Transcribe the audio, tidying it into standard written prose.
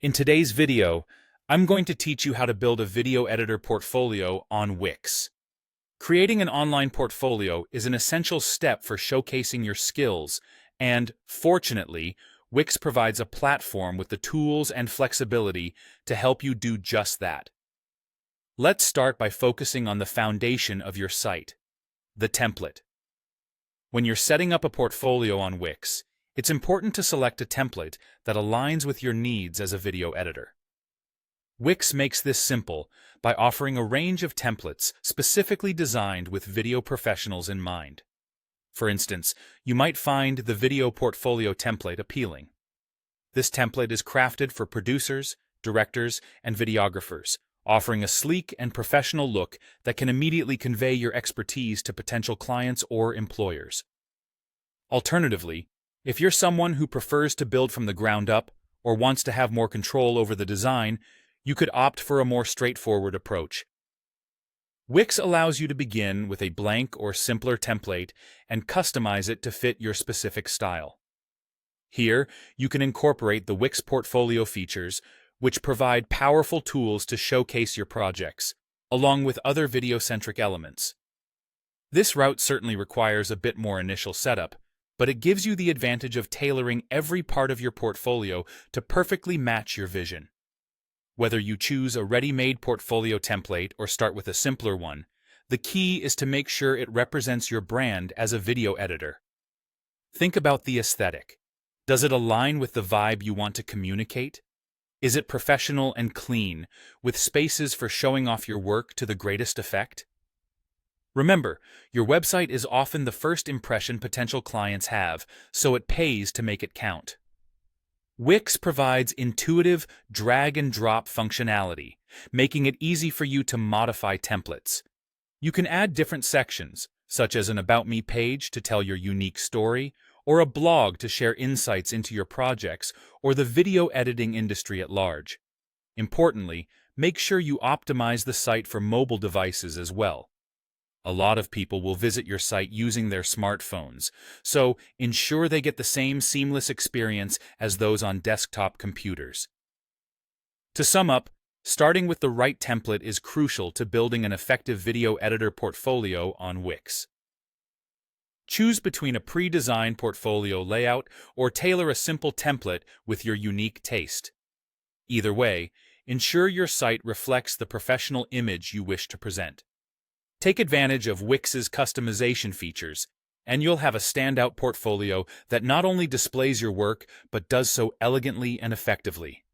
In today's video, I'm going to teach you how to build a video editor portfolio on Wix. Creating an online portfolio is an essential step for showcasing your skills, and, fortunately, Wix provides a platform with the tools and flexibility to help you do just that. Let's start by focusing on the foundation of your site, the template. When you're setting up a portfolio on Wix, it's important to select a template that aligns with your needs as a video editor. Wix makes this simple by offering a range of templates specifically designed with video professionals in mind. For instance, you might find the Video Portfolio template appealing. This template is crafted for producers, directors, and videographers, offering a sleek and professional look that can immediately convey your expertise to potential clients or employers. Alternatively, if you're someone who prefers to build from the ground up or wants to have more control over the design, you could opt for a more straightforward approach. Wix allows you to begin with a blank or simpler template and customize it to fit your specific style. Here, you can incorporate the Wix portfolio features, which provide powerful tools to showcase your projects, along with other video-centric elements. This route certainly requires a bit more initial setup, but it gives you the advantage of tailoring every part of your portfolio to perfectly match your vision. Whether you choose a ready-made portfolio template or start with a simpler one, the key is to make sure it represents your brand as a video editor. Think about the aesthetic. Does it align with the vibe you want to communicate? Is it professional and clean, with spaces for showing off your work to the greatest effect? Remember, your website is often the first impression potential clients have, so it pays to make it count. Wix provides intuitive drag-and-drop functionality, making it easy for you to modify templates. You can add different sections, such as an About Me page to tell your unique story, or a blog to share insights into your projects or the video editing industry at large. Importantly, make sure you optimize the site for mobile devices as well. A lot of people will visit your site using their smartphones, so ensure they get the same seamless experience as those on desktop computers. To sum up, starting with the right template is crucial to building an effective video editor portfolio on Wix. Choose between a pre-designed portfolio layout or tailor a simple template with your unique taste. Either way, ensure your site reflects the professional image you wish to present. Take advantage of Wix's customization features, and you'll have a standout portfolio that not only displays your work, but does so elegantly and effectively.